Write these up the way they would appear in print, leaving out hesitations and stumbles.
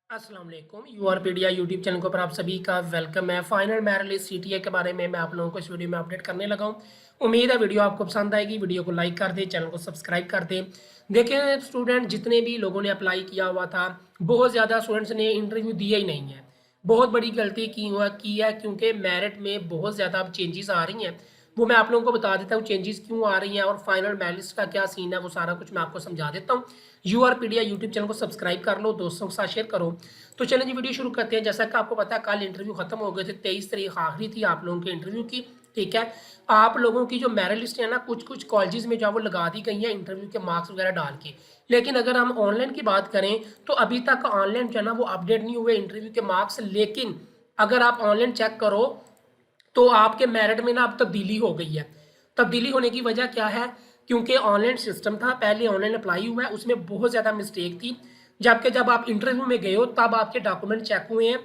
अस्सलाम वालेकुम यूआरपीडिया YouTube channel के ऊपर आप सभी का वेलकम है। फाइनल मेरिट लिस्ट सीटीए के बारे में मैं आप लोगों को इस वीडियो में अपडेट करने लगा हूं। उम्मीद है वीडियो आपको पसंद आएगी। वीडियो को लाइक कर दें, चैनल को सब्सक्राइब कर दें। देखें स्टूडेंट, जितने भी लोगों ने अप्लाई किया हुआ था, बहुत ज़्यादा स्टूडेंट्स ने इंटरव्यू दिया ही नहीं है। बहुत बड़ी गलती की है क्योंकि मेरिट में बहुत ज़्यादा अब चेंजेस आ रही हैं। वो मैं आप लोगों को बता देता हूँ चेंजेस क्यों आ रही हैं और फाइनल मेरिट लिस्ट का क्या सीन है, वो सारा कुछ मैं आपको समझा देता हूँ। यूआरपीडिया यूट्यूब चैनल को सब्सक्राइब कर लो, दोस्तों के साथ शेयर करो। तो चलिए जी वीडियो शुरू करते हैं। जैसा कि आपको पता है कल इंटरव्यू खत्म हो गए थे, 23 तारीख आखिरी थी आप लोगों के इंटरव्यू की। ठीक है, आप लोगों की जो मेरिट लिस्ट है ना, कुछ कुछ कॉलेजेस में जो है वो लगा दी गई है इंटरव्यू के मार्क्स वगैरह डाल के। लेकिन अगर हम ऑनलाइन की बात करें तो अभी तक ऑनलाइन जो है ना वो अपडेट नहीं हुए इंटरव्यू के मार्क्स। लेकिन अगर आप ऑनलाइन चेक करो तो आपके मेरिट में ना अब तब्दीली हो गई है। तब्दीली होने की वजह क्या है? क्योंकि ऑनलाइन सिस्टम था, पहले ऑनलाइन अप्लाई हुआ है, उसमें बहुत ज़्यादा मिस्टेक थी। जबकि जब आप इंटरव्यू में गए हो तब आपके डॉक्यूमेंट चेक हुए हैं।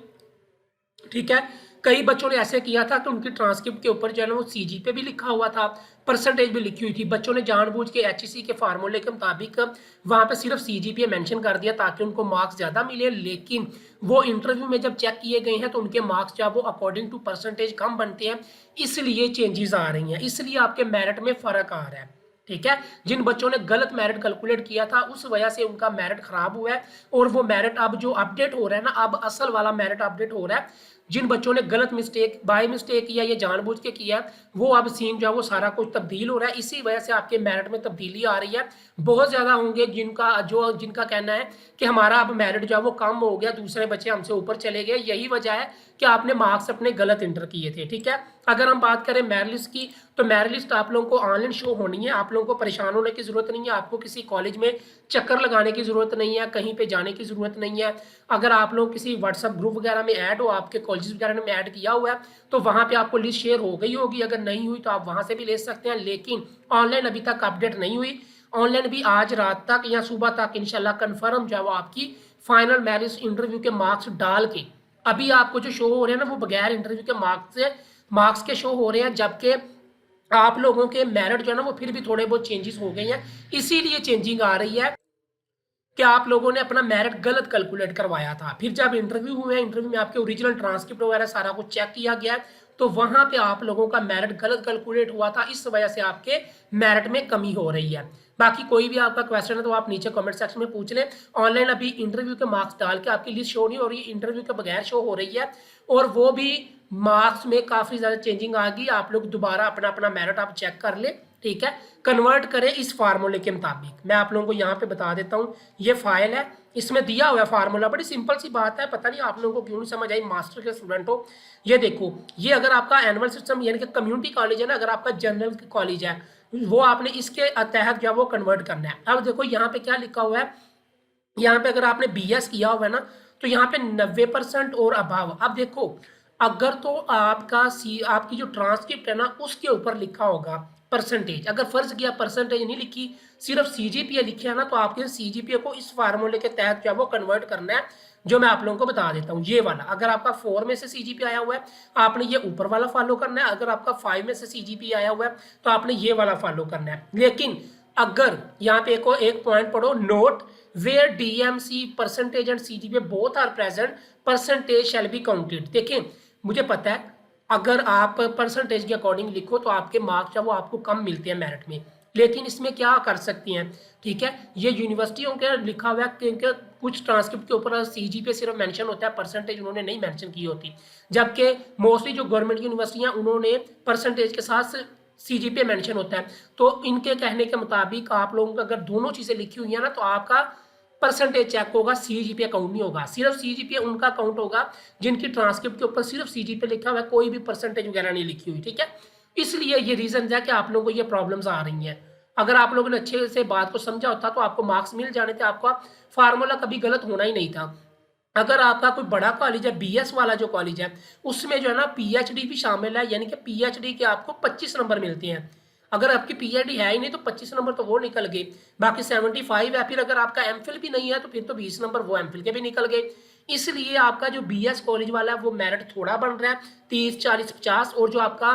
ठीक है, कई बच्चों ने ऐसे किया था तो उनकी ट्रांसक्रिप्ट के ऊपर जो है ना वो सीजी पे भी लिखा हुआ था, परसेंटेज भी लिखी हुई थी। बच्चों ने जानबूझ के एचईसी के फार्मूले के मुताबिक वहां पे सिर्फ सीजीपीए मेंशन कर दिया ताकि उनको मार्क्स ज़्यादा मिले। लेकिन वो इंटरव्यू में जब चेक किए गए हैं तो उनके मार्क्स जो है वो अकॉर्डिंग टू परसेंटेज कम बनते हैं। इसलिए चेंजेस आ रही हैं, इसलिए आपके मेरिट में फ़र्क आ रहा है। ठीक है, जिन बच्चों ने गलत मेरिट कैलकुलेट किया था उस वजह से उनका मेरिट खराब हुआ है। और वो मेरिट अब जो अपडेट हो रहा है ना, अब असल वाला मेरिट अपडेट हो रहा है। जिन बच्चों ने गलत मिस्टेक बाय मिस्टेक किया या जानबूझ के किया, वो अब सीन जो है वो सारा कुछ तब्दील हो रहा है। इसी वजह से आपके मेरिट में तब्दीली आ रही है। बहुत ज़्यादा होंगे जिनका कहना है कि हमारा अब मेरिट जो है वो कम हो गया, दूसरे बच्चे हमसे ऊपर चले गए। यही वजह है कि आपने मार्क्स अपने गलत इंटर किए थे। ठीक है, अगर हम बात करें मेरिट लिस्ट की तो मेरिट लिस्ट आप लोगों को ऑनलाइन शो होनी है। आप लोगों को परेशान होने की जरूरत नहीं है, आपको किसी कॉलेज में चक्कर लगाने की जरूरत नहीं है, कहीं पे जाने की जरूरत नहीं है। अगर आप लोग किसी व्हाट्सएप ग्रुप वगैरह में ऐड हो, आपके कॉलेज वगैरह में ऐड किया हुआ है, तो वहां पे आपको लिस्ट शेयर हो गई होगी। अगर नहीं हुई तो आप वहां से भी ले सकते हैं। लेकिन ऑनलाइन अभी तक अपडेट नहीं हुई। ऑनलाइन भी आज रात तक या सुबह तक इंशाल्लाह कन्फर्म जो है वो आपकी फाइनल मेरिट इंटरव्यू के मार्क्स डाल के, अभी आपको जो शो हो रहे हैं ना वो बगैर इंटरव्यू के मार्क्स के शो हो रहे हैं। जबकि आप लोगों के मेरिट जो है ना वो फिर भी थोड़े बहुत चेंजेस हो गए हैं। इसीलिए चेंजिंग आ रही है कि आप लोगों ने अपना मेरिट गलत कैलकुलेट करवाया था। फिर जब इंटरव्यू हुए, इंटरव्यू में आपके ओरिजिनल ट्रांसक्रिप्ट वगैरह सारा कुछ चेक किया गया, तो वहां पे आप लोगों का मेरिट गलत कैलकुलेट हुआ था। इस वजह से आपके मेरिट में कमी हो रही है। बाकी कोई भी आपका क्वेश्चन है तो आप नीचे कमेंट सेक्शन में पूछ लें। ऑनलाइन अभी इंटरव्यू के मार्क्स डाल के आपकी लिस्ट शो नहीं हो रही, इंटरव्यू के बगैर शो हो रही है। और वो भी मार्क्स में काफ़ी ज़्यादा चेंजिंग आ गई। आप लोग दोबारा अपना अपना मेरिट आप चेक कर ले। ठीक है, कन्वर्ट करें इस फार्मूले के मुताबिक। मैं आप लोगों को यहाँ पे बता देता हूँ, ये फाइल है, इसमें दिया हुआ है फार्मूला। बड़ी सिंपल सी बात है, पता नहीं आप लोगों को क्यों नहीं समझ आई, मास्टर के स्टूडेंट हो। ये देखो, ये अगर आपका एनुअल सिस्टम यानी कि कम्युनिटी कॉलेज है ना, अगर आपका जनरल कॉलेज है, वो आपने इसके तहत जो है वो कन्वर्ट करना है। अब देखो यहाँ पे क्या लिखा हुआ है, यहाँ पे अगर आपने बीएस किया हुआ है ना तो यहाँ पे 90% और अभाव। अब देखो, अगर तो आपकी जो ट्रांसक्रिप्ट है ना उसके ऊपर लिखा होगा परसेंटेज, अगर फर्ज किया परसेंटेज नहीं लिखी, सिर्फ सीजीपीए लिखे है ना, तो आपके सीजीपीए को इस फार्मूले के तहत जो है वो कन्वर्ट करना है। जो मैं आप लोगों को बता देता हूँ, ये वाला अगर आपका 4 में से सीजीपीए आया हुआ है, आपने ये ऊपर वाला फॉलो करना है। अगर आपका 5 में से सीजीपीए आया हुआ है तो आपने ये वाला फॉलो करना है। लेकिन अगर यहाँ पे एक पॉइंट पढ़ो, note where DMC percentage and CGPA both are present, percentage shall be counted. देखें, मुझे पता है अगर आप परसेंटेज के अकॉर्डिंग लिखो तो आपके मार्क्स वो आपको कम मिलते हैं मेरिट में। लेकिन इसमें क्या कर सकती हैं, ठीक है, ये यूनिवर्सिटियों के लिखा हुआ है क्योंकि कुछ ट्रांसक्रिप्ट के ऊपर सीजी पे सिर्फ मेंशन होता है, परसेंटेज उन्होंने नहीं मेंशन की होती। जबकि मोस्टली जो गवर्नमेंट यूनिवर्सिटियां उन्होंने परसेंटेज के साथ सीजी पे मेंशन होता है। तो इनके कहने के मुताबिक आप लोगों को अगर दोनों चीज़ें लिखी हुई है ना तो आपका परसेंटेज चेक होगा, सीजीपीए काउंट नहीं होगा। सिर्फ सीजीपीए उनका काउंट होगा जिनकी ट्रांसक्रिप्ट के ऊपर सिर्फ सीजीपीए लिखा हुआ है, कोई भी परसेंटेज वगैरह नहीं लिखी हुई। ठीक है, इसलिए ये रीजन है कि आप लोगों को ये प्रॉब्लम्स आ रही हैं। अगर आप लोगों ने अच्छे से बात को समझा होता तो आपको मार्क्स मिल जाने थे, आपका फार्मूला कभी गलत होना ही नहीं था। अगर आपका कोई बड़ा कॉलेज है, बीएस वाला जो कॉलेज है, उसमें जो है ना पीएचडी भी शामिल है, यानी कि पीएचडी के आपको 25 नंबर मिलते हैं। अगर आपकी पीएचडी है ही नहीं तो 25 नंबर तो वो निकल गए, बाकी 75 है। फिर अगर आपका एमफिल भी नहीं है तो फिर तो 20 नंबर वो एमफिल के भी निकल गए। इसलिए आपका जो बीएस कॉलेज वाला है वो मेरिट थोड़ा बन रहा है, 30, 40, 50, और जो आपका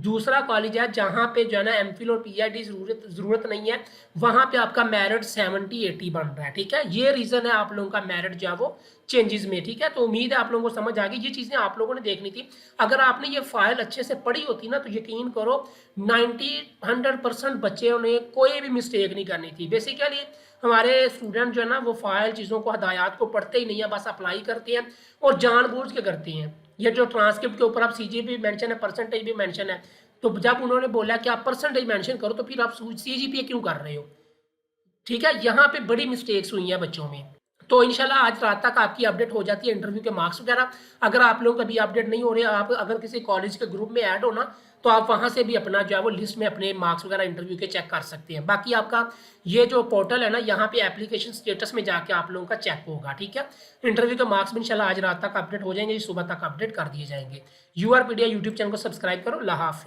दूसरा कॉलेज है जहाँ पे जो है ना एमफिल और पीएचडी जरूरत नहीं है, वहाँ पे आपका मेरिट 70-80 बन रहा है। ठीक है, ये रीजन है आप लोगों का मेरिट जो है वो चेंजेस में। ठीक है, तो उम्मीद है आप लोगों को समझ आ गई। ये चीजें आप लोगों ने देखनी थी। अगर आपने ये फाइल अच्छे से पढ़ी होती ना तो यकीन करो 90-100% बच्चों ने कोई भी मिस्टेक नहीं करनी थी। बेसिकली हमारे स्टूडेंट जो है ना वो फाइल चीज़ों को हदायत को पढ़ते ही नहीं है, बस अप्लाई करते हैं और जानबूझ के करते हैं। ये जो ट्रांसक्रिप्ट के ऊपर आप सीजी भी मेंशन है, परसेंटेज भी मेंशन है, तो जब उन्होंने बोला कि आप परसेंटेज मेंशन करो तो फिर आप सीजीपीए क्यों कर रहे हो? ठीक है, यहाँ पे बड़ी मिस्टेक्स हुई हैं बच्चों में। तो इंशाल्लाह आज रात तक आपकी अपडेट हो जाती है इंटरव्यू के मार्क्स वगैरह। अगर आप लोग कभी अपडेट नहीं हो रहे, आप अगर किसी कॉलेज के ग्रुप में ऐड हो ना, तो आप वहां से भी अपना जो है वो लिस्ट में अपने मार्क्स वगैरह इंटरव्यू के चेक कर सकते हैं। बाकी आपका ये जो पोर्टल है ना, यहाँ पे एप्लीकेशन स्टेटस में जाके आप लोगों का चेक होगा। ठीक है, इंटरव्यू के मार्क्स भी इंशाल्लाह आज रात तक अपडेट हो जाएंगे, सुबह तक अपडेट कर दिए जाएंगे। यूआरपीडिया यूट्यूब चैनल को सब्सक्राइब करो। अल्लाह हाफिज़।